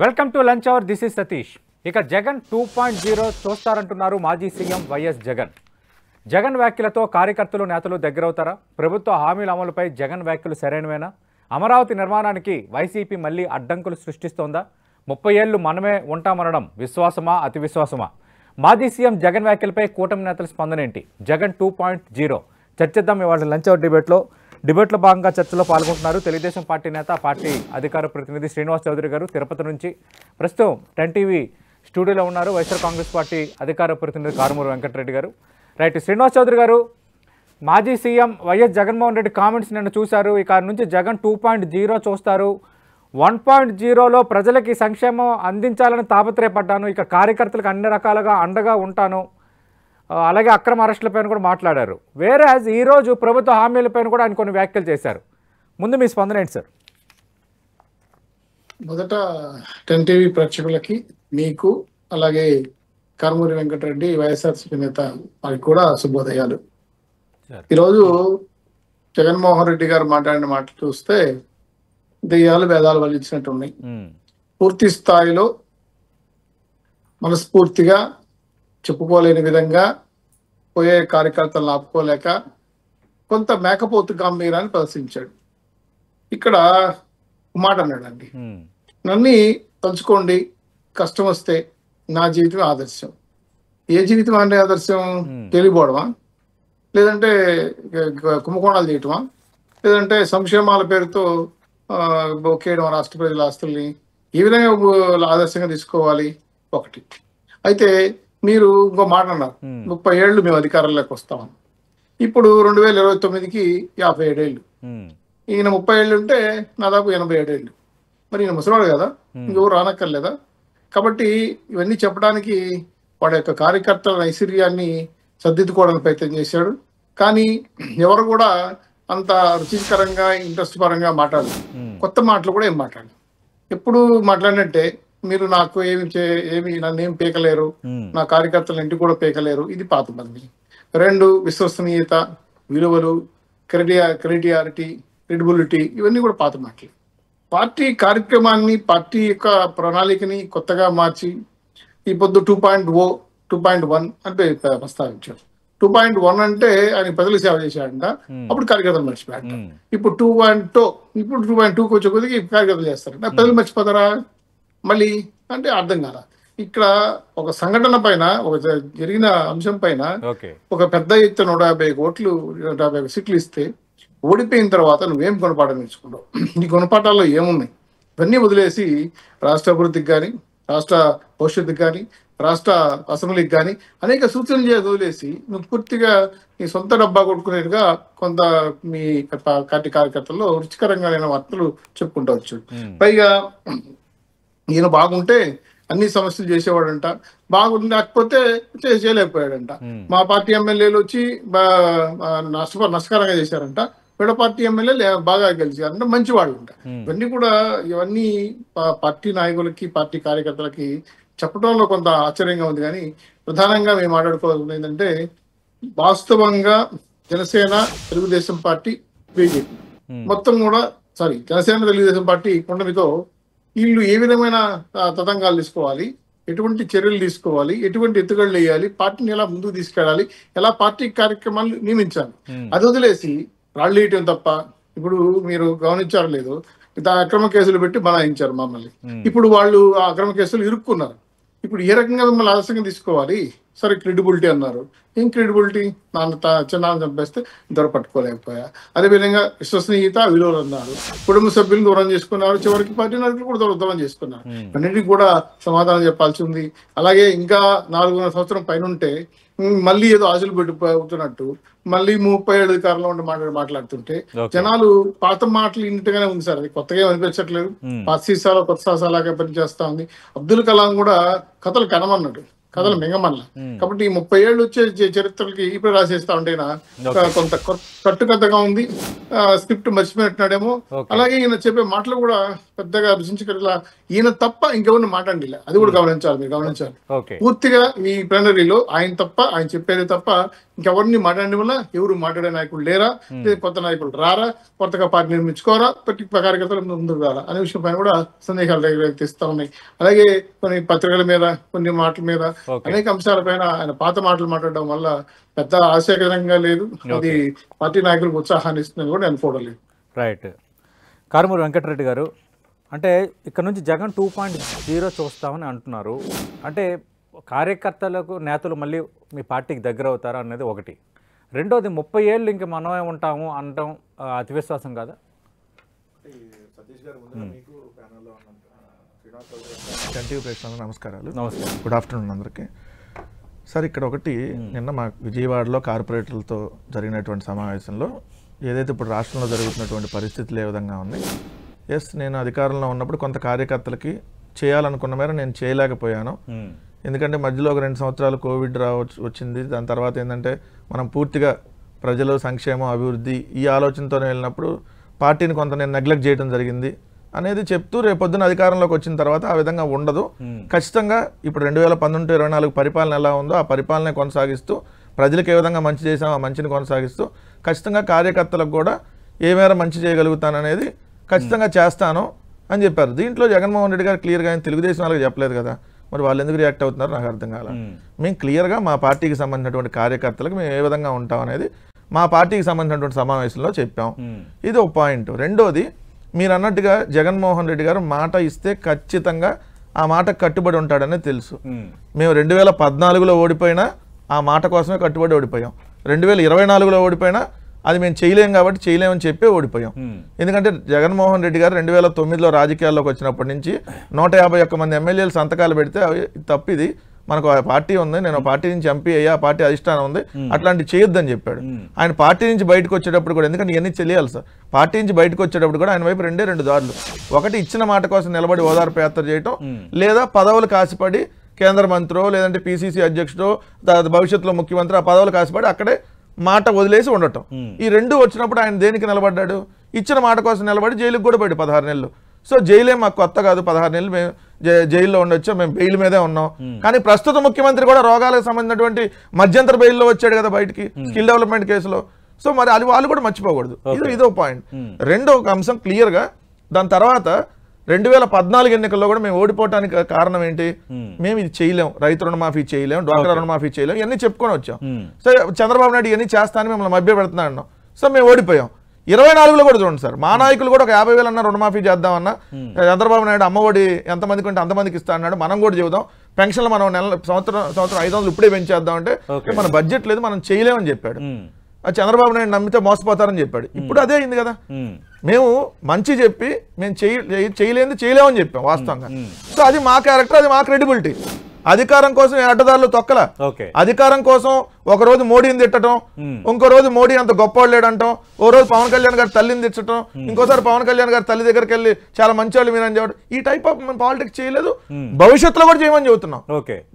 Welcome to lunch hour. This is Satish. ఇక జగన్ 2.0 చూస్తారంటున్నారు మాజీ CM YS Jagan. Jagan వ్యాఖ్యలతో కార్యకర్తలు నేతలు దగ్గరవుతారా? ప్రభుత్వ హామీల అమలుపై జగన్ వ్యాఖ్యలు సరైనవేనా? అమరావతి నిర్మాణానికి వైసీపీ మళ్లీ అడ్డంకులు సృష్టిస్తోందా? 30 ఏళ్లు మనమే ఉంటామనడం విశ్వాసమా అతి విశ్వాసమా? మాజీ సీఎం జగన్ వ్యాఖ్యలపై కూటమి నేతల స్పందన ఏంటి? జగన్ 2.0 చర్చిద్దాం ఇవాళ లంచ్ అవర్ డిబేట్లో భాగంగా చర్చలో పాల్గొంటున్నారు తెలుగుదేశం పార్టీ నేత, పార్టీ అధికార ప్రతినిధి శ్రీనివాస్ చౌదరి గారు తిరుపతి నుంచి. ప్రస్తుతం 10 టీవీ స్టూడియోలో ఉన్నారు వైఎస్ఆర్ కాంగ్రెస్ పార్టీ అధికార ప్రతినిధి కారుమూరి వెంకటరెడ్డి గారు. రైట్, శ్రీనివాస్ చౌదరి గారు, మాజీ CM YS Jaganmohan Reddy comments నిన్న చూశారు. ఇక నుంచి జగన్ 2.0 చూస్తారు. 1.0లో ప్రజలకి సంక్షేమం అందించాలని తాపత్రయపడ్డాను, ఇక కార్యకర్తలకు అన్ని రకాలుగా అండగా ఉంటాను, అలాగే అక్రమ అరెస్టులపైన కూడా మాట్లాడారు. వేరే ఈరోజు ప్రభుత్వ హామీలపైన కూడా ఆయన కొన్ని వ్యాఖ్యలు చేశారు. ముందు మీ స్పందన ఏంటి సార్? మొదట 10 టీవీ ప్రేక్షకులకి, మీకు, అలాగే కారుమూరి వెంకటరెడ్డి వైఎస్ఆర్సీపీ నేత వారికి కూడా శుభోదయాలు. ఈరోజు జగన్మోహన్ రెడ్డి గారు మాట్లాడిన మాట చూస్తే దెయ్యాలు వేదాలు వల్లించినట్టు ఉన్నాయి. పూర్తి స్థాయిలో మనస్ఫూర్తిగా చెప్పుకోలేని విధంగా పోయే కార్యకర్తలను ఆపుకోలేక కొంత మేకపోతు గంభీరాన్ని ప్రదర్శించాడు. ఇక్కడ మాట అన్నాడండి, నన్ను తలుచుకోండి, కష్టం వస్తే నా జీవితం ఆదర్శం. ఏ జీవితం అంటే ఆదర్శం? తెలియపోవడమా, లేదంటే కుంభకోణాలు చేయటమా, లేదంటే సంక్షేమాల పేరుతో బొక్కేయడం రాష్ట్ర ప్రజల ఆస్తుల్ని? ఏ విధంగా ఆదర్శంగా తీసుకోవాలి? ఒకటి. అయితే మీరు ఇంకో మాట అన్నారు, 30 ఏళ్ళు మేము అధికారంలోకి వస్తామని. ఇప్పుడు 2029కి 57 ఏళ్ళు. ఈయన 30 ఏళ్ళు ఉంటే దాదాపు 87 ఏళ్ళు. మరి ఈయన ముసలాడు కదా, ఇంకెవరు రానక్కర్లేదా? కాబట్టి ఇవన్నీ చెప్పడానికి వాడి యొక్క కార్యకర్తల నైశ్వర్యాన్ని సర్దిద్దుకోవడానికి ప్రయత్నం చేశాడు. కానీ ఎవరు కూడా అంత రుచికరంగా ఇంట్రెస్ట్ పరంగా మాట్లాడలేదు. కొత్త మాటలు కూడా ఏం మాట్లాడలేదు. ఎప్పుడు మాట్లాడినట్టే, మీరు నాకు ఏమి నన్ను ఏం పీకలేరు, నా కార్యకర్తల ఇంటికి కూడా పీకలేరు. ఇది పాత మంది. 2, విశ్వసనీయత, విలువలు, క్రెడియారిటీ, క్రెడిబిలిటీ, ఇవన్నీ కూడా పాత మాటలు. పార్టీ కార్యక్రమాన్ని, పార్టీ యొక్క ప్రణాళికని కొత్తగా మార్చి ఈ పొద్దు 2.0, 2.1 అంటే ప్రస్తావించారు. 2.1 అంటే ఆయన ప్రజలకు సేవ చేశాడంట, అప్పుడు కార్యకర్తలు మర్చిపోయాడు. ఇప్పుడు 2.2కి వచ్చే కొద్దిగా కార్యకర్తలు చేస్తారంట. ప్రజలు మర్చిపోతారా మళ్ళీ అంటే? అర్థం కాల. ఇక్కడ ఒక సంఘటన పైన, ఒక జరిగిన అంశం పైన ఒక పెద్ద ఎత్తున 150 కోట్లు, 150 సీట్లు ఇస్తే ఓడిపోయిన తర్వాత నువ్వేం గుణపాఠం నేర్చుకుంటావు? నీ గుణపాఠాల్లో ఏమున్నాయి? ఇవన్నీ వదిలేసి రాష్ట్ర అభివృద్ధికి కానీ, రాష్ట్ర భవిష్యత్తుకి కానీ, రాష్ట్ర అసెంబ్లీకి కానీ అనేక సూచనలు చేసి వదిలేసి నువ్వు పూర్తిగా నీ సొంత డబ్బా కొట్టుకునేట్టుగా కొంత మీ పార్టీ కార్యకర్తల్లో రుచికరంగా లేని వార్తలు చెప్పుకుంటూ వచ్చు. పైగా ఈయన బాగుంటే అన్ని సమస్యలు చేసేవాడంట, బాగుంది లేకపోతే చేయలేకపోయాడంట. మా పార్టీ ఎమ్మెల్యేలు వచ్చి నష్టకరంగా చేశారంట, వీళ్ళ పార్టీ ఎమ్మెల్యేలు బాగా గెలిచారంట, మంచి వాళ్ళు అంట. ఇవన్నీ పార్టీ నాయకులకి, పార్టీ కార్యకర్తలకి చెప్పడంలో కొంత ఆశ్చర్యంగా ఉంది. కానీ ప్రధానంగా మేము మాట్లాడుకోవాల్సింది ఏంటంటే, వాస్తవంగా జనసేన, తెలుగుదేశం పార్టీ, బీజేపీ మొత్తం కూడా జనసేన, తెలుగుదేశం పార్టీ కూటమితో వీళ్ళు ఏ విధమైన తతంగాలు తీసుకోవాలి, ఎటువంటి చర్యలు తీసుకోవాలి, ఎటువంటి ఎత్తుగడలు వేయాలి, పార్టీని ఎలా ముందుకు తీసుకెళ్ళాలి, ఎలా పార్టీ కార్యక్రమాలు నియమించాలి, అది వదిలేసి రాళ్ళు వేయటం తప్ప. ఇప్పుడు మీరు గమనించారు లేదు, అక్రమ కేసులు పెట్టి బనాయించారు మమ్మల్ని. ఇప్పుడు వాళ్ళు ఆ అక్రమ కేసులు ఇరుక్కున్నారు. ఇప్పుడు ఏ రకంగా మిమ్మల్ని ఆదర్శంగా తీసుకోవాలి? సరే, క్రెడిబిలిటీ అన్నారు. ఏం క్రెడిబిలిటీ? చిన్న చంపేస్తే దొరపట్టుకోలేకపోయా. అదేవిధంగా విశ్వసనీయత, విలువలు అన్నారు. కుటుంబ సభ్యులు దూరం చేసుకున్నారు, చివరికి పార్టీ నాయకులు కూడా దూరం చేసుకున్నారు. అన్నిటికీ కూడా సమాధానం చెప్పాల్సి ఉంది. అలాగే ఇంకా 4.5 సంవత్సరం పైన ఉంటే మళ్ళీ ఏదో ఆశలు పెట్టుతున్నట్టు మళ్ళీ 30 ఏళ్ళు అధికారంలో ఉండి మాట్లాడుతుంటే జనాలు పాత మాటలు ఇంటిగానే ఉంది సార్. అది కొత్తగా ఏమనిపించట్లేదు. పాత సీసాలో కొత్త సీసాలాగా పనిచేస్తా ఉంది. అబ్దుల్ కలాం కూడా కథలు కనమన్నాడు, కథలు మింగమల్ల. కాబట్టి ఈ 30 ఏళ్ళు వచ్చే చరిత్రలకి ఇప్పుడు రాసేస్తా ఉంటేనా కొంత కట్టుకథగా ఉంది, స్క్రిప్ట్ మర్చిపోయినట్టున్నాడేమో. అలాగే ఈయన చెప్పే మాటలు కూడా పెద్దగా అభిషించగల ఈయన తప్ప ఇంకెవరిని మాట్లాడి, అది కూడా గమనించాలి, మీరు గమనించాలి. పూర్తిగా ఈ ప్లీనరీలో ఆయన తప్ప, ఆయన చెప్పేది తప్ప ఇంకెవరిని మాట్లాడడం వల్ల ఎవరు మాట్లాడే నాయకులు లేరా, కొత్త నాయకులు రారా, కొత్తగా పార్టీ నిర్మించుకోరా, కార్యకర్తలు ముందుకు రారా అనే విషయం పైన కూడా సందేహాలు వ్యక్తిస్తా ఉన్నాయి. అలాగే కొన్ని పత్రికల మీద, కొన్ని మాటల మీద, అనేక అంశాలపైన ఆయన పాత మాటలు మాట్లాడడం వల్ల పెద్ద ఆశాకరంగా లేదు. అది పార్టీ నాయకులకు ఉత్సాహాన్ని ఇస్తుందని కూడా నేను చూడలేదు. రైట్. కారుమూరి వెంకటరెడ్డి గారు, అంటే ఇక్కడ నుంచి జగన్ 2.0 చూస్తామని అంటున్నారు. అంటే కార్యకర్తలకు, నేతలు మళ్ళీ మీ పార్టీకి దగ్గర అవుతారా అనేది ఒకటి. రెండోది 30 ఏళ్ళు ఇంక మనమే ఉంటాము అనడం అతి విశ్వాసం కాదా? నమస్కారాలు. గుడ్ ఆఫ్టర్నూన్ అందరికీ. సార్, ఇక్కడ ఒకటి, నిన్న మా విజయవాడలో కార్పొరేటర్లతో జరిగినటువంటి సమావేశంలో ఏదైతే ఇప్పుడు రాష్ట్రంలో జరుగుతున్నటువంటి పరిస్థితులు ఏ విధంగా ఉన్నాయి, నేను అధికారంలో ఉన్నప్పుడు కొంత కార్యకర్తలకి చేయాలనుకున్న మేర నేను చేయలేకపోయాను. ఎందుకంటే మధ్యలో ఒక 2 సంవత్సరాలు కోవిడ్ వచ్చింది. దాని తర్వాత ఏంటంటే మనం పూర్తిగా ప్రజలు సంక్షేమం, అభివృద్ధి ఈ ఆలోచనతోనే వెళ్ళినప్పుడు పార్టీని కొంత నేను నెగ్లెక్ట్ చేయడం జరిగింది అనేది చెప్తూ రేపొద్దున అధికారంలోకి వచ్చిన తర్వాత ఆ విధంగా ఉండదు. ఖచ్చితంగా ఇప్పుడు 2019-24 పరిపాలన ఎలా ఉందో ఆ పరిపాలన కొనసాగిస్తూ, ప్రజలకు ఏ విధంగా మంచి చేసామో ఆ మంచిని కొనసాగిస్తూ, ఖచ్చితంగా కార్యకర్తలకు కూడా ఏ మేర మంచి చేయగలుగుతాననేది ఖచ్చితంగా చేస్తాను అని చెప్పారు. దీంట్లో జగన్మోహన్ రెడ్డి గారు క్లియర్గా ఆయన తెలుగుదేశం వాళ్ళకి చెప్పలేదు కదా, మరి వాళ్ళు ఎందుకు రియాక్ట్ అవుతున్నారో నాకు అర్థం కాల. మేము క్లియర్గా మా పార్టీకి సంబంధించినటువంటి కార్యకర్తలకు మేము ఏ విధంగా ఉంటాం అనేది మా పార్టీకి సంబంధించినటువంటి సమావేశంలో చెప్పాం. ఇది ఒక పాయింట్. రెండోది, మీరు అన్నట్టుగా జగన్మోహన్ రెడ్డి గారు మాట ఇస్తే ఖచ్చితంగా ఆ మాటకు కట్టుబడి ఉంటాడని తెలుసు. మేము 2014లో ఓడిపోయినా ఆ మాట కోసమే కట్టుబడి ఓడిపోయాం. 2024లో ఓడిపోయినా అది మేము చేయలేం కాబట్టి చేయలేమని చెప్పి ఓడిపోయాం. ఎందుకంటే జగన్మోహన్ రెడ్డి గారు 2009లో రాజకీయాల్లోకి వచ్చినప్పటి నుంచి 151 మంది ఎమ్మెల్యేలు సంతకాలు పెడితే తప్పిది, మనకు ఆ పార్టీ ఉంది, నేను పార్టీ నుంచి ఎంపీ అయ్యా, ఆ పార్టీ అధిష్టానం ఉంది, అట్లాంటివి చేయొద్దని చెప్పాడు. ఆయన పార్టీ నుంచి బయటకు వచ్చేటప్పుడు కూడా, ఎందుకంటే ఇవన్నీ తెలియాలి సార్, పార్టీ నుంచి బయటకు వచ్చేటప్పుడు కూడా ఆయన వైపు 2 దారులు. ఒకటి, ఇచ్చిన మాట కోసం నిలబడి ఓదార్పు యాత్ర చేయటం, లేదా పదవులు కాసిపడి కేంద్ర మంత్రో లేదంటే పిసిసి అధ్యక్షుడో భవిష్యత్తులో ముఖ్యమంత్రి ఆ పదవులు కాసిపడి అక్కడే మాట వదిలేసి ఉండటం. ఈ 2 వచ్చినప్పుడు ఆయన దేనికి నిలబడ్డాడు? ఇచ్చిన మాట కోసం నిలబడి జైలుకి కూడా పడి 16 నెలలు. సో జైలే మాకు కొత్త కాదు, 16 నెలలు మేము జైల్లో ఉండొచ్చు, మేము బెయిల్ మీదే ఉన్నాం. కానీ ప్రస్తుత ముఖ్యమంత్రి కూడా రోగాలకు సంబంధించినటువంటి మధ్యంతర బెయిల్లో వచ్చాడు కదా బయటికి, స్కిల్ డెవలప్మెంట్ కేసులో. సో మరి అది వాళ్ళు కూడా మర్చిపోకూడదు. ఇదో పాయింట్. రెండో ఒక అంశం క్లియర్గా, దాని తర్వాత 2014 ఎన్నికల్లో కూడా మేము ఓడిపోవడానికి కారణం ఏంటి? మేము ఇది చేయలేం, రైతు రుణమాఫీ చేయలేం, డ్వాక్రా రుణమాఫీ చేయలేం, ఇవన్నీ చెప్పుకొని వచ్చాం. సో చంద్రబాబు నాయుడు ఇవన్నీ చేస్తానని మిమ్మల్ని మభ్య పెడుతున్నా అన్నాం. సో మేము ఓడిపోయాం. 24లో కూడా చూడండి సార్, మా నాయకులు కూడా ఒక 50,000 అన్న రుణమాఫీ చేద్దామన్నా, చంద్రబాబు నాయుడు అమ్మఒడి ఎంతమందికి ఉంటే అంతమందికి ఇస్తా అన్నాడు. మనం కూడా చెబుదాం, పెన్షన్లు మనం సంవత్సరం 500 ఇప్పుడే పెంచేద్దాం అంటే మన బడ్జెట్ లేదు, మనం చేయలేమని చెప్పాడు. చంద్రబాబు నాయుడు నమ్మితే మోసపోతారని చెప్పాడు. ఇప్పుడు అదే అయింది కదా, మేము మంచి చెప్పి మేము చేయలేని చేయలేమని చెప్పాం వాస్తవంగా. సో అది మా క్యారెక్టర్, అది మా క్రెడిబిలిటీ. అధికారం కోసం అడ్డదారులు తొక్కల, అధికారం కోసం ఒక రోజు మోడీని తిట్టడం, ఇంకో రోజు మోడీ అంత గొప్పవాళ్ళు లేడంటాం, ఓ రోజు పవన్ కళ్యాణ్ గారి తల్లిని తిట్టడం, ఇంకోసారి పవన్ కళ్యాణ్ గారి తల్లి దగ్గరికి వెళ్ళి చాలా మంచి వాళ్ళు మీరని చెప్పడం, ఈ టైప్ ఆఫ్ మేము పాలిటిక్స్ చేయలేదు, భవిష్యత్తులో కూడా చేయమని చెబుతున్నాం.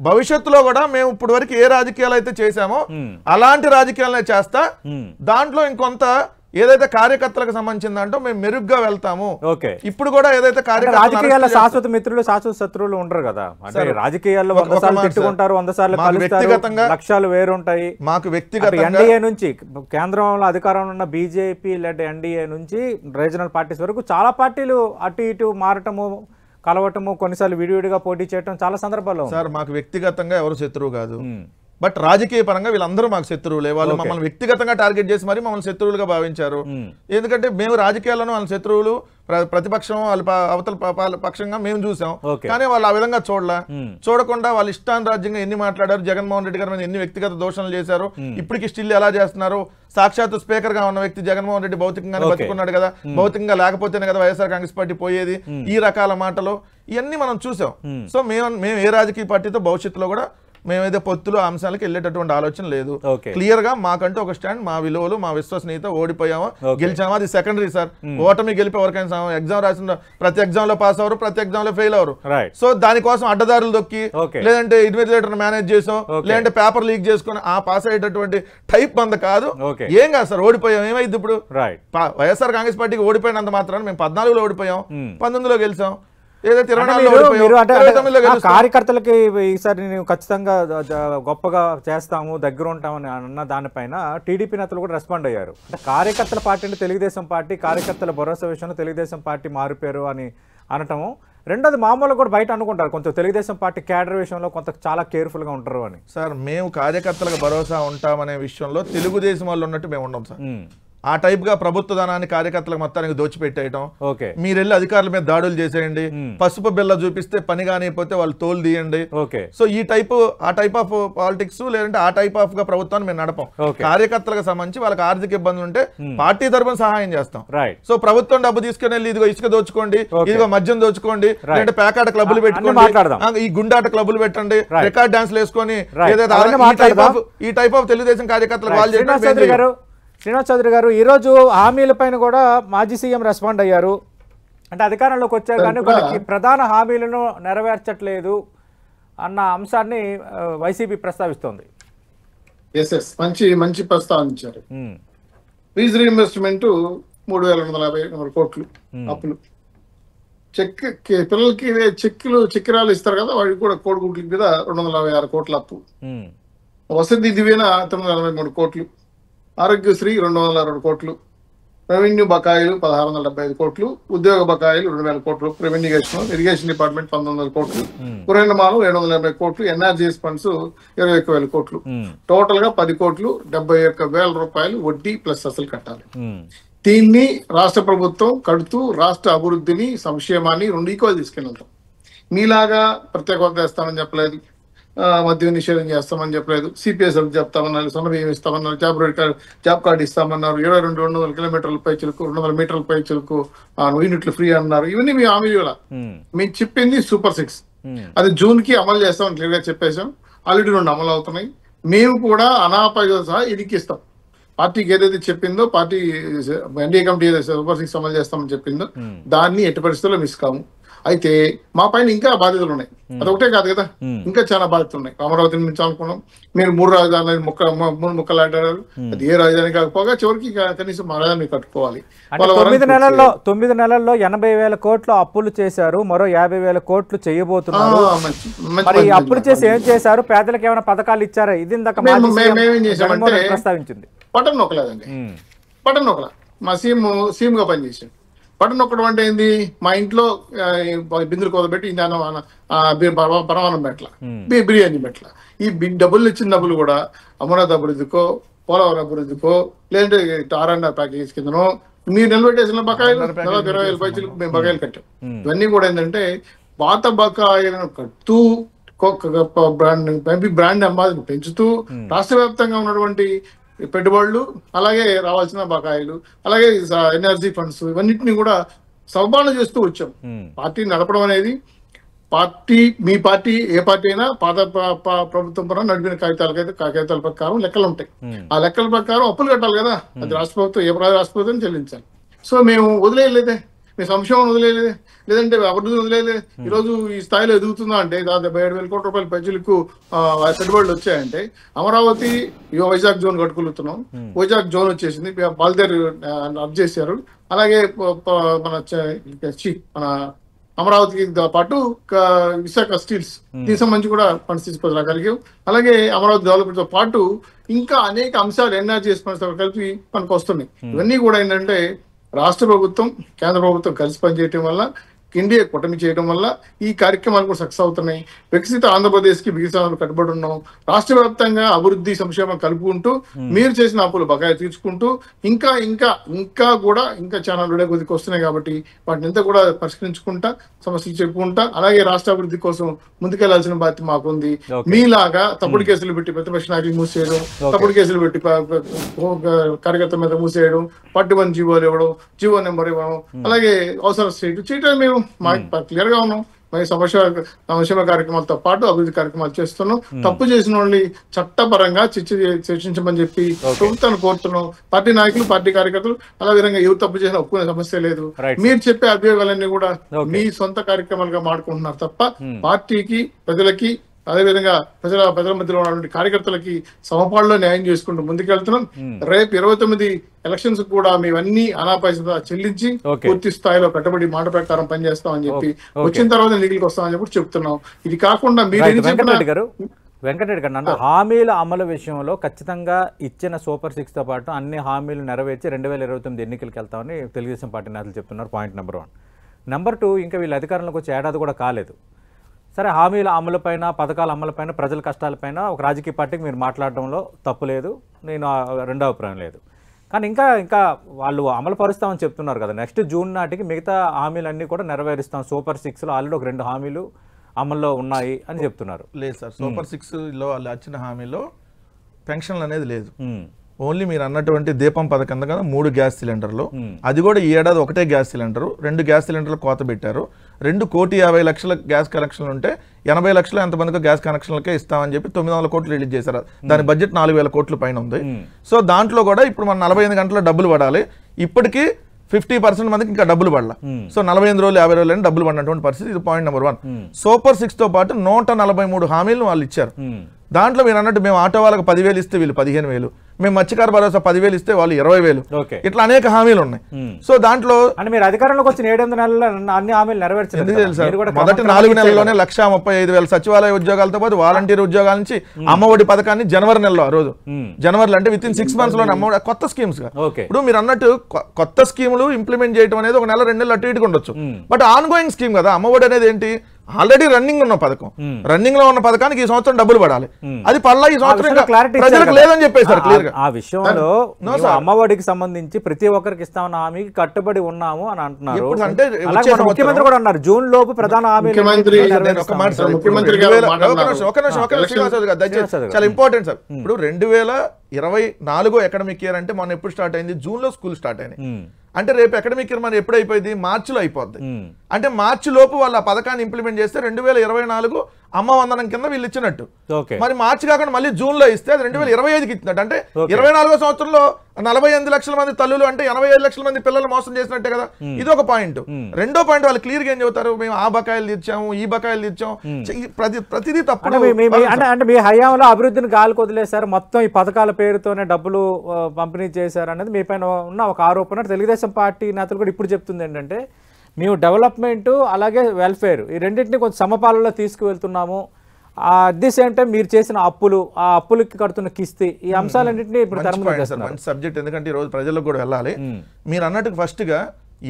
భవిష్యత్తులో కూడా మేము ఇప్పుడు వరకు ఏ రాజకీయాలు అయితే చేశామో అలాంటి రాజకీయాలనే చేస్తా. దాంట్లో ఇంకొంత ఏదైతే కార్యకర్తలకు సంబంధించిందంటో మేము మెరుగ్గా వెళ్తాము. ఇప్పుడు కూడా ఏదైతే రాజకీయాల్లో శాశ్వత మిత్రులు శాశ్వత శత్రువులు ఉండరు కదా, అంటే రాజకీయాల్లో 100 సార్లు తిట్టుకుంటారు, 100 సార్లు వ్యక్తిగతంగా లక్ష్యాలు వేరుంటాయి. మాకు వ్యక్తిగతంగా ఎన్డీఏ నుంచి, కేంద్రంలో అధికారంలో ఉన్న బీజేపీ లెడ్ ఎన్డీఏ నుంచి రీజనల్ పార్టీస్ వరకు చాలా పార్టీలు అటు ఇటు మారటము, కలవటము, కొన్నిసార్లు విడివిడిగా పోటీ చేయటం చాలా సందర్భాల్లో. సార్ మాకు వ్యక్తిగతంగా ఎవరు శత్రువు కాదు, బట్ రాజకీయ పరంగా వీళ్ళందరూ మాకు శత్రువులే. వాళ్ళు మమ్మల్ని వ్యక్తిగతంగా టార్గెట్ చేసి మరి మమ్మల్ని శత్రువులుగా భావించారు. ఎందుకంటే మేము రాజకీయాల్లోనూ వాళ్ళ శత్రువులు, ప్రతిపక్షం వాళ్ళ అవతల పక్షంగా మేము చూసాం, కానీ వాళ్ళు ఆ విధంగా చూడకుండా వాళ్ళు ఇష్టానురాజ్యంగా ఎన్ని మాట్లాడారు, జగన్మోహన్ రెడ్డి గారి మీద ఎన్ని వ్యక్తిగత దోషణలు చేశారు, ఇప్పటికి స్టిల్ ఎలా చేస్తున్నారు. సాక్షాత్ స్పీకర్ గా ఉన్న వ్యక్తి జగన్మోహన్ రెడ్డి భౌతికంగానే బతుకున్నాడు కదా, భౌతికంగా లేకపోతేనే కదా వైఎస్ఆర్ కాంగ్రెస్ పార్టీ పోయేది, ఈ రకాల మాటలు ఇవన్నీ మనం చూసాం. సో మేము ఏ రాజకీయ పార్టీతో భవిష్యత్తులో కూడా మేమైతే పొత్తులు అంశాలకు వెళ్ళేటటువంటి ఆలోచన లేదు. ఓకే. క్లియర్ గా మాకంటూ ఒక స్టాండ్, మా విలువలు, మా విశ్వసనీయత, ఓడిపోయామా గెలిచామా అది సెకండరీ సార్. ఓటమి గెలిపి ఎవరికైనా ఎగ్జామ్ రాసిన ప్రతి ఎగ్జామ్ లో పాస్ అవరు, ప్రతి ఎగ్జామ్ లో ఫెయిల్ అవరు. సో దానికోసం అడ్డదారులు దొక్కి లేదంటే ఇన్విజిలేటర్ మేనేజ్ చేసాం లేదంటే పేపర్ లీక్ చేసుకుని ఆ పాస్ అయ్యేటటువంటి టైప్ మంద కాదు. ఏం కాదు సార్, ఓడిపోయాం, ఏమైంది ఇప్పుడు? వైఎస్ఆర్ కాంగ్రెస్ పార్టీకి ఓడిపోయినంత మాత్రాన్ని మేము 14లో ఓడిపోయాం, 19లో గెలిచాం, కార్యకర్తలకి ఈసారి నేను ఖచ్చితంగా గొప్పగా చేస్తాము, దగ్గర ఉంటామని అన్న దానిపైన టీడీపీ నేతలు కూడా రెస్పాండ్ అయ్యారు. కార్యకర్తల పార్టీ అంటే తెలుగుదేశం పార్టీ, కార్యకర్తల భరోసా విషయంలో తెలుగుదేశం పార్టీ మారిపోయారు అని అనటము. రెండోది మామూలుగా కూడా బయట అనుకుంటారు కొంచెం తెలుగుదేశం పార్టీ క్యాడర్ విషయంలో కొంత చాలా కేర్ఫుల్గా ఉంటారు అని. సార్ మేము కార్యకర్తలకు భరోసా ఉంటామనే విషయంలో తెలుగుదేశం వాళ్ళు ఉన్నట్టు మేము ఉండం సార్. ఆ టైప్ గా ప్రభుత్వ ధనాన్ని కార్యకర్తలకు మొత్తానికి దోచిపెట్టేయటం, మీరు వెళ్ళి అధికారుల మీద దాడులు చేసేయండి, పసుపు బిల్ల చూపిస్తే పని కానిపోతే వాళ్ళు తోలు తీయండి. సో ఈ టైప్ ఆ టైప్ ఆఫ్ పాలిటిక్స్ లేదంటే ఆ టైప్ ఆఫ్ గా ప్రభుత్వాన్ని మేము నడపం. కార్యకర్తలకు సంబంధించి వాళ్ళకి ఆర్థిక ఇబ్బంది ఉంటే పార్టీ తరపున సహాయం చేస్తాం. సో ప్రభుత్వం డబ్బు తీసుకుని వెళ్ళి ఇదిగో ఇసుక దోచుకోండి, ఇదిగో మద్యం దోచుకోండి, లేదంటే పేకాట క్లబ్బులు పెట్టుకోండి, ఈ గుండాట క్లబ్బులు పెట్టండి, రికార్డ్ డాన్స్ వేసుకొని ఈ టైప్ ఆఫ్ తెలుగుదేశం కార్యకర్తలకు వాళ్ళు శ్రీనివాస్ చౌదరి గారు ఈరోజు హామీలపైన కూడా మాజీ సీఎం రెస్పాండ్ అయ్యారు. అంటే అధికారంలోకి వచ్చారు కానీ కొన్ని ప్రధాన హామీలను నెరవేర్చట్లేదు అన్న అంశాన్ని వైసీపీ ప్రస్తావిస్తోంది. మంచి ప్రస్తావించారు. ఫీజు రీఇంబర్స్మెంట్ 3,250 కోట్లు అప్పులు, పిల్లలకి చక్రాలు ఇస్తారు కదా, వాడికి కూడా కోడిగుడ్ల మీద 256 కోట్ల అప్పు, వసతి దివ్యన 943 కోట్లు, ఆరోగ్యశ్రీ 202 కోట్లు, రెవెన్యూ బకాయిలు 1,675 కోట్లు, ఉద్యోగ బకాయిలు 2,000 కోట్లు, ఇరిగేషన్ డిపార్ట్మెంట్ 1,900 కోట్లు, పురనిర్మాణం 780 కోట్లు, ఎన్ఆర్జీఎస్ ఫండ్స్ 21,000 కోట్లు, టోటల్ గా 10 కోట్లు 71,000 రూపాయలు వడ్డీ ప్లస్ అసలు కట్టాలి. దీన్ని రాష్ట్ర ప్రభుత్వం కడుతూ రాష్ట్ర అభివృద్ధిని సంక్షేమాన్ని రెండు ఈక్వల్ తీసుకెళ్తాం. మీలాగా ప్రత్యేక హోదా ఇస్తామని చెప్పలేదు, మద్యం నిషేధం చేస్తామని చెప్పలేదు, సిపిఎస్ చెప్తామన్నారు, సన్నబియ్యం ఇస్తామన్నారు, జాబ్ కార్డు ఇస్తామన్నారు, 2,200 కిలోమీటర్ల పైచులకు 200 మీటర్ల పైచులకు యూనిట్లు ఫ్రీ అన్నారు. ఇవన్నీ మీ హామీల మేము చెప్పింది సూపర్ 6, అది జూన్ కి అమలు చేస్తామని క్లియర్ గా చెప్పేశాం. ఆల్రెడీ 2 అమలు అవుతున్నాయి. మేము కూడా అనాపైతో సహా ఇదికిస్తాం. పార్టీకి ఏదైతే చెప్పిందో, పార్టీ ఎన్డీఏ కమిటీ ఏదైతే సూపర్ 6 అమలు చేస్తామని చెప్పిందో దాన్ని ఎట్టి పరిస్థితుల్లో మిస్ కాము. అయితే మా పైన ఇంకా బాధ్యతలు ఉన్నాయి, అదొకటే కాదు కదా, ఇంకా చాలా బాధ్యతలు ఉన్నాయి. అమరావతి నిర్మించాలనుకున్నాం, మీరు 3 రాజధానులు 3 ముక్కలు ఆడారు, అది ఏ రాజధాని కాకపోగా చివరికి కనీసం మా రాజధాని కట్టుకోవాలి. 9 నెలల్లో 80,000 కోట్లు అప్పులు చేశారు, మరో 50,000 కోట్లు చేయబోతున్నారు. మరి అప్పులు చేసి ఏం చేశారు? పేదలకు ఏమైనా పథకాలు ఇచ్చారా? ఇది మేమేం చేసామంటే ప్రస్తావించింది బటన్ నొక్కలేదండి. బటన్ నొక్కల మా సీఎం గా పనిచేసాడు. బటన్ నొక్కడం అంటే ఏంది? మా ఇంట్లో బిందులు కోదబెట్టి పరమానం పెట్టల, బిర్యానీ పెట్టల. ఈ డబ్బులు ఇచ్చిన డబ్బులు కూడా అమరావతి అభివృద్ధికో, పోలవరం అభివృద్ధికో, లేదంటే R&R ప్యాకేజ్ కిందనో మీరు నిలబెట్టేసిన బకాయిలు 20,000 పైసలకు మేము బకాయిలు కట్టాం. ఇవన్నీ కూడా ఏంటంటే పాత బకాయిలను కడుతూ బ్రాండ్ అంబాదిని పెంచుతూ రాష్ట్ర వ్యాప్తంగా ఉన్నటువంటి పెట్టుబడులు, అలాగే రావాల్సిన బకాయిలు, అలాగే ఎనర్జీ ఫండ్స్, ఇవన్నిటిని కూడా సవబాలు చేస్తూ వచ్చాం. పార్టీ నడపడం అనేది మీ పార్టీ ఏ పార్టీ అయినా పాత ప్రభుత్వం పరంగా నడిపిన కాగితాల ప్రకారం లెక్కలు ఉంటాయి. ఆ లెక్కల ప్రకారం అప్పులు కట్టాలి కదా, అది రాష్ట్ర ప్రభుత్వం ఏ రాష్ట్ర ప్రభుత్వం చెల్లించాలి. సో మేము వదిలేయలేదే, మీ సంక్షేమం వదిలేయలేదే, లేదంటే అభివృద్ధి వదిలేయలేదు. ఈరోజు ఈ స్థాయిలో ఎదుగుతుందా అంటే దాదాపు 77,000 కోట్ల రూపాయల ప్రజలకు పెట్టుబడులు వచ్చాయంటే, అమరావతి వైజాగ్ జోన్ కట్టుకుంటున్నాం, వైజాగ్ జోన్ వచ్చేసింది, బాల్దేరు అప్ చేశారు, అలాగే మన అమరావతికి పాటు విశాఖ స్టీల్స్ దీనికి సంబంధించి కూడా ఫండ్స్ తీసుకోగలిగాం. అలాగే అమరావతి డెవలప్మెంట్ తో పాటు ఇంకా అనేక అంశాలు ఎన్ఆర్జీఎస్ ఫండ్స్ కలిపి మనకు వస్తున్నాయి. ఇవన్నీ కూడా ఏంటంటే రాష్ట్ర ప్రభుత్వం కేంద్ర ప్రభుత్వం కలిసి పనిచేయటం వల్ల, ఇండియా కూటమి చేయడం వల్ల ఈ కార్యక్రమాలు కూడా సక్సెస్ అవుతున్నాయి. వికసిత ఆంధ్రప్రదేశ్ కి వికసనాలు కట్టుబడి ఉన్నాం. రాష్ట్ర వ్యాప్తంగా అభివృద్ధి సంక్షేమం కలుపుకుంటూ, మీరు చేసిన అప్పులు బకాయి తీర్చుకుంటూ, ఇంకా కూడా చాలా కొద్దికి వస్తున్నాయి. కాబట్టి వాటిని అంతా కూడా పరిష్కరించుకుంటా, సమస్యలు చెప్పుకుంటా, అలాగే రాష్ట్ర అభివృద్ధి కోసం ముందుకెళ్లాల్సిన బాధ్యత మాకుంది. మీలాగా తప్పుడు కేసులు పెట్టి ప్రతిపక్ష నాయకులు మూసేయడం, తప్పుడు కేసులు పెట్టి కార్యకర్త మీద మూసేయడం, పార్టీ 1 జీవోలు ఇవ్వడం, జీవో నెంబర్ ఇవ్వడం, అలాగే అవసరం చేయడం మేము క్లియర్ గా ఉన్నాం. మరి సంక్షేమ కార్యక్రమాలతో పాటు అభివృద్ధి కార్యక్రమాలు చేస్తున్నాం. తప్పు చేసిన వాళ్ళని చట్టపరంగా చర్చించమని చెప్పి ప్రభుత్వాన్ని కోరుతున్నాం. పార్టీ నాయకులు, పార్టీ కార్యకర్తలు అలా విధంగా ఎవరు తప్పు చేసినా ఒప్పుకునే సమస్య లేదు. మీరు చెప్పే అభియోగాలన్నీ కూడా మీ సొంత కార్యక్రమాలుగా మాడుకుంటున్నారు తప్ప పార్టీకి, ప్రజలకి, అదేవిధంగా ప్రజల మధ్యలో ఉన్నటువంటి కార్యకర్తలకి సమపాళ్ళలో న్యాయం చేసుకుంటూ ముందుకెళ్తున్నాం. రేపు 29 ఎలక్షన్స్ కూడా మేమన్నీ అనాపైసత చెల్లించి పూర్తి స్థాయిలో కట్టుబడి మాట ప్రకారం పనిచేస్తామని చెప్పి వచ్చిన తర్వాత ఎన్నికలకు వస్తామని చెప్పి చెప్తున్నాం. ఇది కాకుండా మీరు వెంకటరెడ్డి గారు అంటే హామీల అమలు విషయంలో ఖచ్చితంగా ఇచ్చిన సూపర్ 6 తో పాటు అన్ని హామీలు నెరవేర్చి 2029 ఎన్నికలకు వెళ్తామని తెలుగుదేశం పార్టీ నేతలు చెప్తున్నారు. Point number 1. నెంబర్ 2, ఇంకా వీళ్ళు అధికారంలోకి వచ్చే ఏడాది కూడా కాలేదు. సరే, హామీల అమలుపైన, పథకాల అమలుపైన, ప్రజల కష్టాలపైన ఒక రాజకీయ పార్టీకి మీరు మాట్లాడడంలో తప్పు లేదు, నేను రెండో అభిప్రాయం లేదు. కానీ ఇంకా వాళ్ళు అమలు పరుస్తామని చెప్తున్నారు కదా. నెక్స్ట్ జూన్ నాటికి మిగతా హామీలన్నీ కూడా నెరవేరుస్తాం. సూపర్ 6లో ఆల్రెడీ ఒక 2 హామీలు అమల్లో ఉన్నాయి అని చెప్తున్నారు. లేదు సార్, సూపర్ 6లో వాళ్ళు వచ్చిన హామీలో పెన్షన్లు అనేది లేదు. ఓన్లీ మీరు అన్నటువంటి దీపం పథకం కదా 3 గ్యాస్ సిలిండర్లు, అది కూడా ఈ ఏడాది ఒకటే గ్యాస్ సిలిండరు, 2 గ్యాస్ సిలిండర్లు కోత పెట్టారు. 2,50,00,000 గ్యాస్ కనెక్షన్లు ఉంటే 80 లక్షలు ఎంతమందికి గ్యాస్ కనెక్షన్లకే ఇస్తామని చెప్పి 900 కోట్లు రిలీజ్ చేశారు. దాని బడ్జెట్ 4,000 కోట్ల పైన ఉంది. సో దాంట్లో కూడా ఇప్పుడు మన 45 గంటల డబ్బులు పడాలి. ఇప్పటికీ 50% మందికి ఇంకా డబ్బులు పడాల. సో 45 రోజులు 50 రోజులు డబ్బులు పడినటువంటి పరిస్థితి. ఇది పాయింట్ నెంబర్ 1. సూపర్ 6తో పాటు 143 హామీలను వాళ్ళు ఇచ్చారు. దాంట్లో మీరు అన్నట్టు మేము ఆటో వాళ్ళకి 10,000 ఇస్తే వీళ్ళు 15,000, మేము మత్స్యకార భరోసా 10,000 ఇస్తే వాళ్ళు 20,000, ఇట్లా అనేక హామీలు ఉన్నాయి. సో దాంట్లో మీరు అధికారంలోకి వచ్చిన 7 నెలల్లో అన్ని హామీలు నెరవేర్చారు. మొదటి 4 నెలల్లోనే 1,35,000 సచివాలయ ఉద్యోగాలతో పాటు వాలంటీర్ ఉద్యోగాల నుంచి అమ్మఒడి పథకాన్ని జనవరి నెలలో, ఆ రోజు జనవరిలో అంటే విత్ ఇన్ 6 months లోనే అమ్మఒడి కొత్త స్కీమ్స్ గా. ఇప్పుడు మీరు అన్నట్టు కొత్త స్కీములు ఇంప్లిమెంట్ చేయడం అనేది 1 నెల 2 నెలలు అటు ఇటుగా ఉండొచ్చు. బట్ ఆన్ గోయింగ్ స్కీమ్ కదా అమ్మఒడి అనేది. ఏంటి, ఆల్రెడీ రన్నింగ్ ఉన్న పథకం, రన్నింగ్ లో ఉన్న పథకానికి ఈ సంవత్సరం డబ్బులు పడాలి. అది పడలా ఈ సంవత్సరం ప్రజలకు లేదని చెప్పేశారు క్లియర్ గా. ఆ విషయంలో అమ్మఒడికి సంబంధించి ప్రతి ఒక్కరికి ఇస్తామన్న హామీకి కట్టుబడి ఉన్నాము అని అంటున్నారు. అంటే ముఖ్యమంత్రి కూడా అన్నారు జూన్ లోపు ప్రధాన హామీ. చాలా ఇంపార్టెంట్ సార్. ఇప్పుడు 2024 అకాడమిక్ ఇయర్ అంటే మొన్న ఎప్పుడు స్టార్ట్ అయింది? జూన్ లో స్కూల్ స్టార్ట్ అయినాయి. అంటే రేపు అకాడమిక్ ఇయర్ మన ఎప్పుడు అయిపోయింది? మార్చిలో అయిపోద్ది. అంటే మార్చి లోపు వాళ్ళు ఆ పథకాన్ని ఇంప్లిమెంట్ చేస్తే 2024 అమ్మ వందనం కింద వీళ్ళు ఇచ్చినట్టు. మరి మార్చి కాకుండా మళ్ళీ జూన్ లో ఇస్తే అది 2025కి ఇచ్చినట్టు. అంటే 24వ సంవత్సరంలో 48 లక్షల మంది తల్లులు అంటే 85 లక్షల మంది పిల్లలు మోసం చేసినట్టే కదా. ఇది ఒక పాయింట్. రెండో పాయింట్, వాళ్ళు క్లియర్ గా ఏం చెబుతారు? మేము ఆ బకాయిలు తీర్చాము, ఈ బకాయిలు తీర్చాము, ప్రతిదీ తప్పు. అంటే మీ హయాంలో అభివృద్ధిని గాలి కొదిలేశారు, మొత్తం ఈ పథకాల పేరుతోనే డబ్బులు పంపిణీ చేశారు అనేది మీ పైన ఉన్న ఒక ఆరోపణ. తెలుగుదేశం పార్టీ నేతలు కూడా ఇప్పుడు చెప్తుంది ఏంటంటే మేము డెవలప్మెంట్ అలాగే వెల్ఫేర్ ఈ రెండింటినీ కొంచెం సమపాలలో తీసుకువెళ్తున్నాము. అట్ ది సేమ్ టైం మీరు చేసిన అప్పులు, ఆ అప్పులకి కడుతున్న కిస్తీ, ఈ అంశాలన్నింటినీ ఇప్పుడు మంచి సబ్జెక్ట్. ఎందుకంటే ఈ రోజు ప్రజలకు కూడా వెళ్ళాలి. మీరు అన్నట్టు ఫస్ట్ గా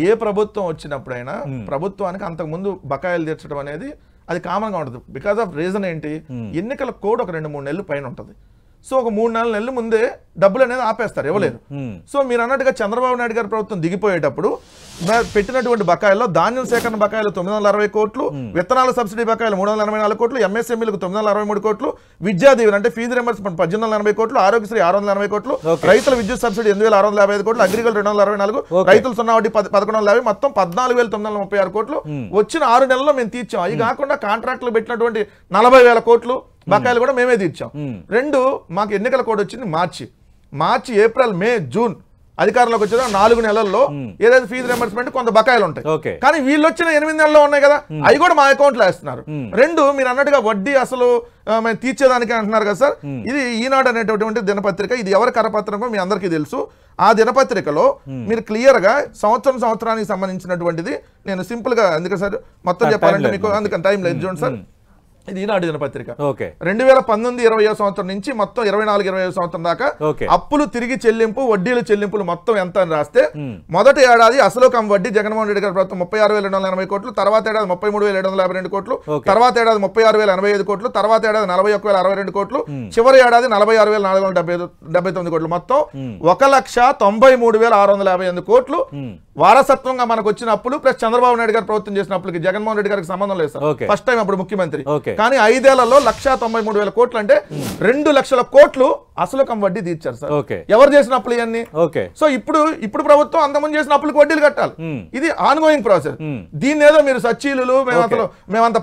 ఏ ప్రభుత్వం వచ్చినప్పుడైనా ప్రభుత్వానికి అంతకుముందు బకాయిలు తీర్చడం అనేది అది కామన్ గా ఉంటుంది. బికాస్ ఆఫ్ రీజన్ ఏంటి? ఎన్నికల కోడ్ ఒక 2-3 నెలలు పైన ఉంటుంది. సో ఒక 3-4 నెలల ముందే డబ్బులు అనేది ఆపేస్తారు, ఇవ్వలేదు. సో మీరు అన్నట్టుగా చంద్రబాబు నాయుడు గారి ప్రభుత్వం దిగిపోయేటప్పుడు పెట్టినటువంటి బకాయిల్లో ధాన్యం సేకరణ బకాయిలు 960 కోట్లు, విత్తనాల సబ్సిడీ బకాయిలు 384 కోట్లు, ఎంఎస్ఎంఈలకు 963 కోట్లు, విద్యా దీవెన అంటే ఫీజు రింబర్స్మెంట్ 1880 కోట్లు, ఆరోగ్యశ్రీ 680 కోట్లు, రైతుల విద్యుత్ సబ్సిడీ 8655 కోట్లు, అగ్రికల్చర్ 264, రైతులు 0 వడ్డీ 1150, మొత్తం 14,936 కోట్లు వచ్చిన 6 నెలల్లో మేము తీర్చాం. అవి కాకుండా కాంట్రాక్టులు పెట్టినటువంటి 40,000 కోట్లు బకాయిలు కూడా మేమే తీర్చాం. 2 మాకు ఎన్నికల కోడ్ వచ్చింది మార్చి, ఏప్రిల్, మే, జూన్ అధికారంలోకి వచ్చేదా 4 నెలల్లో ఏదైతే ఫీజు రింబర్స్మెంట్ కొంత బకాయిలు ఉంటాయి. కానీ వీళ్ళు వచ్చిన 8 నెలల్లో ఉన్నాయి కదా, అవి కూడా మా అకౌంట్ లో వేస్తున్నారు. 2 మీరు అన్నట్టుగా వడ్డీ అసలు మేము తీర్చేదానికి అంటున్నారు కదా సార్. ఇది ఈనాడు అనేటటువంటి దినపత్రిక. ఇది ఎవరి కరపత్రిక మీ అందరికీ తెలుసు. ఆ దినపత్రికలో మీరు క్లియర్ గా సంవత్సరానికి సంబంధించినటువంటిది నేను సింపుల్ గా ఎందుకంటే సార్ మొత్తం చెప్పాలంటే మీకు అందుకని టైం లేదు. చూడండి సార్, ఇది ఈనాడు దినపత్రిక 2019-20 సంవత్సరం నుంచి మొత్తం 24-25 సంవత్సరం దాకా అప్పులు తిరిగి చెల్లింపు, వడ్డీలు చెల్లింపులు మొత్తం ఎంత అని రాస్తే మొదటి ఏడాది అసలు కమ్ వడ్డీ జగన్మోహన్ రెడ్డి గారి ప్రభుత్వం 36,280 కోట్లు, తర్వాత ఏడాది 33,752 కోట్లు, తర్వాత ఏడాది 36,085 కోట్లు, తర్వాత ఏడాది 41,062 కోట్లు, చివరి ఏడాది 46,479 కోట్లు, మొత్తం 1,93,658 కోట్లు వారసత్వంగా మనకు వచ్చిన అప్పులు ప్లస్ చంద్రబాబు నాయుడు గారు ప్రభుత్వం చేసిన అప్పులకి జగన్మోహన్ రెడ్డి గారికి సంబంధం లేదు సార్. Okay. ఫస్ట్ టైం అప్పుడు ముఖ్యమంత్రి. Okay. కానీ 5 ఏళ్లలో 1,93,000 కోట్లు అంటే 2 లక్షల కోట్లు అసలు కం వడ్డీ తీర్చారు సార్. Okay. ఎవరు చేసిన అప్పులు ఇవన్నీ? ఓకే. సో ఇప్పుడు ప్రభుత్వం అంతమంది చేసిన అప్పులకు వడ్డీలు కట్టాలి. ఇది ఆన్గోయింగ్ ప్రాసెస్. దీన్ని ఏదో మీరు సచ్చీలు మేమంత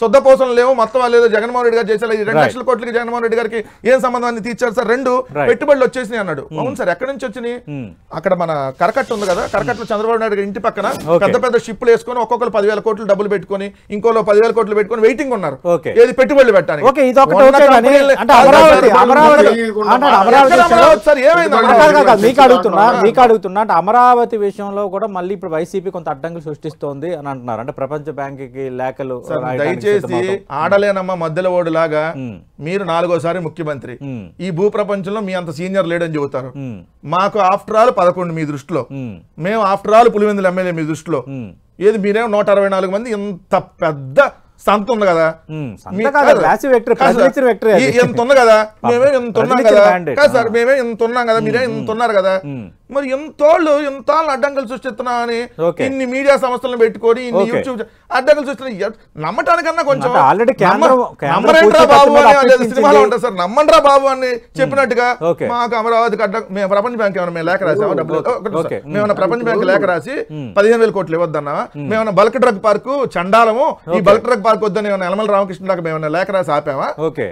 శుద్ధ పోసం లేవు మొత్తం లేదో జగన్మోహన్ రెడ్డి గారు చేసేలా 2 లక్షల కోట్లకి జగన్మోహన్ రెడ్డి గారికి ఏం సంబంధాన్ని తీర్చారు సార్? 2 పెట్టుబడులు వచ్చేసినాయి అన్నాడు. అవును సార్, ఎక్కడి నుంచి వచ్చినాయి? అక్కడ మన కరకట్ట ఉంది కదా, కరకట్టలో చంద్రబాబు నాయుడు గారి ఇంటి పక్కన పెద్ద పెద్ద షిప్పులు వేసుకొని ఒక్కొక్కరు 10,000 కోట్లు డబ్బులు పెట్టుకొని ఇంకోలో 10,000 కోట్లు పెట్టుకొని వెయిటింగ్ ఉన్నారు. ఏది పెట్టుబడులు పెట్టాలి. మీకు అడుగుతున్నా అంటే అమరావతి విషయంలో కూడా మళ్ళీ ఇప్పుడు వైసీపీ కొంత అడ్డంకులు సృష్టిస్తోంది అని అంటున్నారు. అంటే ప్రపంచ బ్యాంక్ కి లేఖలు దయచేసి ఆడలేనమ్మ మధ్యలో ఓడు లాగా మీరు 4వ సారి ముఖ్యమంత్రి. ఈ భూ ప్రపంచంలో మీ అంత సీనియర్ లేడని చెబుతారు. మాకు ఆఫ్టర్ ఆల్ 11 మీ దృష్టిలో, మేము ఆఫ్టర్ ఆల్ పులివెందుల ఎమ్మెల్యే మీ దృష్టిలో. ఏది మీరేమో 164 మంది, ఇంత పెద్ద సంత ఉంది కదా, ఎంత ఉంది కదా, మేమే ఎంత ఉన్నాం కదా. కాదు సార్, మేమే ఎంత ఉన్నాం కదా, మీరే ఎంత ఉన్నారు కదా. మరి ఎంతోళ్ళు అడ్డంకులు సృష్టిస్తున్నా అని ఇన్ని మీడియా సంస్థలను పెట్టుకొని ఇన్ని యూట్యూబ్ అడ్డంకులు సృష్టిస్తున్నా నమ్మటానికన్నా కొంచెం నమ్మరంట్రా బాబు అని సినిమాలో ఉంటుంది సార్. నమ్మండ్రా బాబు అని చెప్పినట్టుగా మాకు అమరావతికి అడ్డం మేము ప్రపంచ బ్యాంక్ ఏమన్నా మేము లేఖ రాసాము డబ్బులు మేమన్నా ప్రపంచ బ్యాంక్ లేఖ రాసి 15,000 కోట్లు ఇవ్వద్దన్నా? మేమన్నా బల్క్ డ్రగ్ పార్కు చండాలము, ఈ బల్క్ డ్రగ్ పార్క్ వద్దని యనమల రామకృష్ణ లాగా మేమన్నా లేఖ రాసి ఆపామా?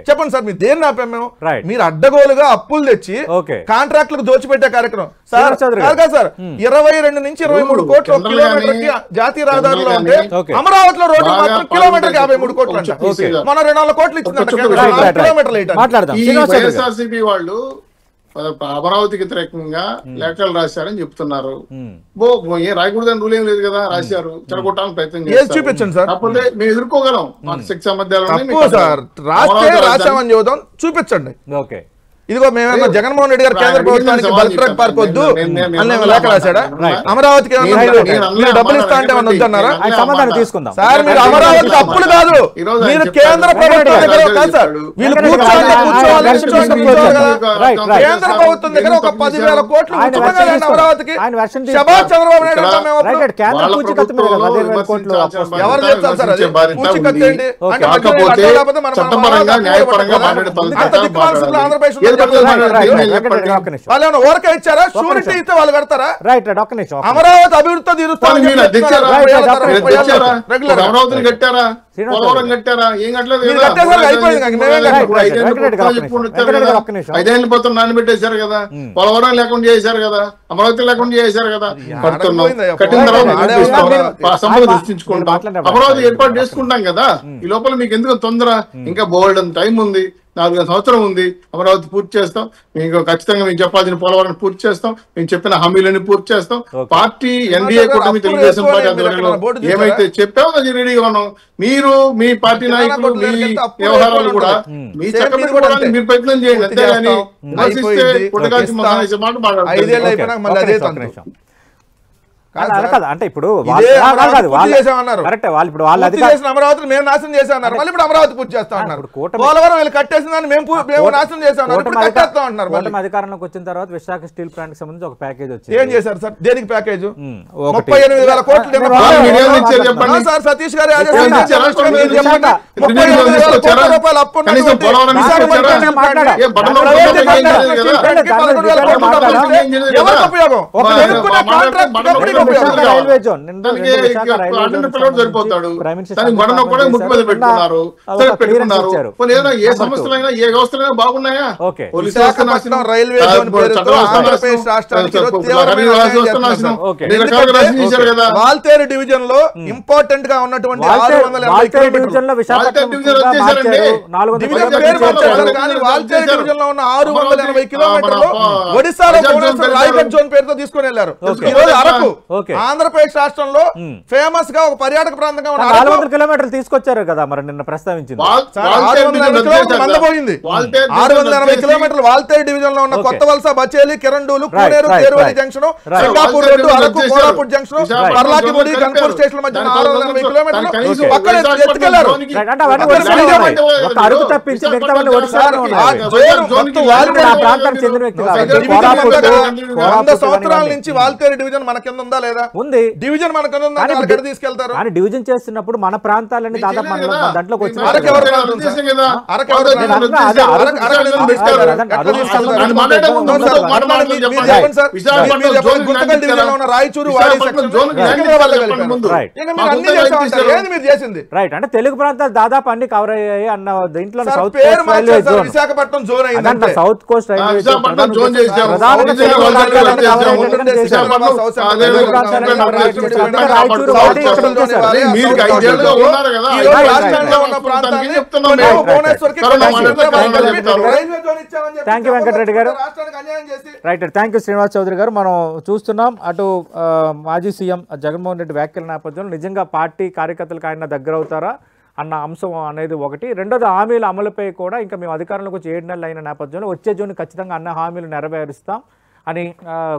చెప్పండి సార్, మీరు దేన్ని ఆపాము? మేము మీరు అడ్డగోలుగా అప్పులు తెచ్చి కాంట్రాక్టులకు దోచిపెట్టే కార్యక్రమం సార్. కాదు సార్, 22 నుంచి 23 కోట్లు కిలోమీటర్ జాతీయ రహదారులో ఉంటే అమరావతిలో రోడ్డు మాత్రం కిలోమీటర్ 53 కోట్లు అంట. మన 200 కోట్లు ఇచ్చిందంట కిలోమీటర్లు. వైఎస్ఆర్సీపీ వాళ్ళు అమరావతికి వ్యతిరేకంగా లేఖలు రాశారని చెప్తున్నారు. రాయకూడదని రూల్ ఏం లేదు కదా, రాశారు. చెడగొట్టాలని ప్రయత్నం చేస్తారు. చూపించండి సార్, కాకపోతే మేము ఎదుర్కోగలం. మాకు శిక్ష మధ్యాహ్నం రాశామని చూద్దాం, చూపించండి. ఇదిగో మేమేమో జగన్మోహన్ రెడ్డి గారు కేంద్ర ప్రభుత్వానికి బల్క్ డ్రగ్ పార్క్ వద్దు అని లేఖ రాశాడా? అమరావతికి మీరు డబ్బులు ఇస్తా అంటే ఏమన్నా వద్దన్నారా? సార్ మీరు అమరావతికి అప్పులు కాదు, మీరు కేంద్ర ప్రభుత్వం దగ్గర కాదు సార్, వీళ్ళు కూర్చోవాలి కేంద్ర ప్రభుత్వం దగ్గర ఒక 10,000 కోట్లు అమరావతికి. శభాష్ చంద్రబాబు నాయుడు. ఎవరు చేస్తారు సార్ అది? పూచికత్తు ఏంటి అంటే ఆంధ్రప్రదేశ్ వాళ్ళు ఓరక ఇచ్చారా? షూరిటీ ఇస్తే వాళ్ళు కడతారా? అమరావతి అభివృద్ధి అమరావతిని కట్టారా? పోలవరం కట్టారా? ఏం కట్టలేదు. 5 ఏళ్ళు పోతాం నానబెట్టేశారు కదా, పోలవరం లేకుండా చేశారు కదా, అమరావతి లేకుండా చేశారు కదా. కడుతున్నాం, కట్టిన తర్వాత సంపద సృష్టించుకుంటాం, అమరావతి ఏర్పాటు చేసుకుంటాం కదా. ఈ లోపల మీకు ఎందుకు తొందర? ఇంకా బోల్డ్ టైం ఉంది, 4 సంవత్సరం ఉంది. అమరావతి పూర్తి చేస్తాం. మీకు ఖచ్చితంగా మేము చెప్పాల్సిన పోలవరం పూర్తి చేస్తాం. మేము చెప్పిన హామీలన్నీ పూర్తి చేస్తాం. పార్టీ ఎన్డీఏ కూటమి తెలుగుదేశం పార్టీ ఆధ్వర్యంలో ఏమైతే చెప్పామో అది రెడీగా ఉన్నాం. మీరు మీ పార్టీ నాయకులు మీ వ్యవహారాలు కూడా మీ చక్కబెట్టుకోవడానికి మీరు ప్రయత్నం చేయండి. అంతేగాని మాట మాట్లాడారు. అంటే ఇప్పుడు అమరావతి మేము నాశనం చేశామన్నారు, మళ్ళీ ఇప్పుడు అమరావతి పూర్తి చేస్తా ఉన్నారు. పోలవరం వీళ్ళు కట్టేసిందని మేము నాశనం చేశామన్నారు. అధికారంలోకి వచ్చిన తర్వాత విశాఖ స్టీల్ ప్లాంట్ సంబంధించి ఒక ప్యాకేజ్ వచ్చింది. ఏం చేశారు సార్? దేనికి ప్యాకేజ్? 38,000 కోట్లు సార్. సతీష్ గారు 38,000 రూపాయలు అప్పు సరిపోతాడు. పెట్టుకున్నారు. ఏ సంస్థలైనా ఏ వ్యవస్థలైనా బాగున్నాయా? రైల్వే వాల్తేరు డివిజన్ లో ఇంపార్టెంట్ గా ఉన్నటువంటి 680 కిలోమీటర్లు ఒడిశాలో రాయగఢ్ జోన్ పేరుతో తీసుకుని వెళ్ళారు. ఈ రోజు అరకు ఓకే. ఆంధ్రప్రదేశ్ రాష్ట్రంలో ఫేమస్ గా ఒక పర్యాటక ప్రాంతంగా ఉన్న 400 కిలోమీటర్లు తీసుకొచ్చారు కదా మరి నిన్న ప్రస్తావించింది. 680 కిలోమీటర్లు వాల్తేరు డివిజన్ లో ఉన్న Kottavalasa, Bacheli, Kirandul, Koneru, Teruvalli junction, Singapur road, Araku, Koraput junction, Paralakhemundi, Gunupur station మధ్య 680 కిలోమీటర్లు పక్కన ఎత్తుకెళ్లారు. అంటే అవన్నీ ఒడిశాలో ఉన్నాయి. ఒక అరకు తప్పించి మిగతావన్నీ ఒడిశాలోనే ఉన్నాయి. ఆ ప్రాంతానికి చెందిన వ్యక్తి కాదు. 100 సంవత్సరాల నుంచి వాల్తేరు డివిజన్ మన కింద ఉందా లేదా? ఉంది. డివిజన్ మన కింద ఉందా? తీసుకెళ్తారు కానీ డివిజన్ చేస్తున్నప్పుడు మన ప్రాంతాలన్నీ దాదాపు దాంట్లోకి వచ్చిన రైట్. అంటే తెలుగు ప్రాంతాలు దాదాపు అన్ని కవర్ అయ్యాయి అన్న దీంట్లో సౌత్ విశాఖపట్నం జోన్ అయింది. South coast thank you Venkatareddy గారు. Right, thank you Srinivas Chowdary గారు. మనం చూస్తున్నాం అటు మాజీ సీఎం జగన్మోహన్ రెడ్డి వ్యాఖ్యల నేపథ్యంలో నిజంగా పార్టీ కార్యకర్తలకు ఆయన దగ్గర అవుతారా అన్న అంశం అనేది ఒకటి. రెండోది హామీల అమలుపై కూడా ఇంకా మేము అధికారంలోకి వచ్చి 7 నెలలు అయిన నేపథ్యంలో వచ్చే జూన్ ఖచ్చితంగా అన్న హామీలు నెరవేరుస్తాం అని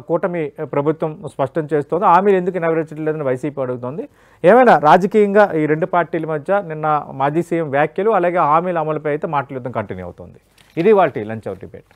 కూటమి ప్రభుత్వం స్పష్టం చేస్తోంది. హామీలు ఎందుకు నెరవేర్చలేదని వైసీపీ అడుగుతోంది. ఏమైనా రాజకీయంగా ఈ రెండు పార్టీల మధ్య నిన్న మాజీ సీఎం వ్యాఖ్యలు అలాగే హామీల అమలుపై అయితే మాటల యుద్ధం కంటిన్యూ అవుతుంది. ఇది వాటి లంచ్ అవర్ డిబేట్.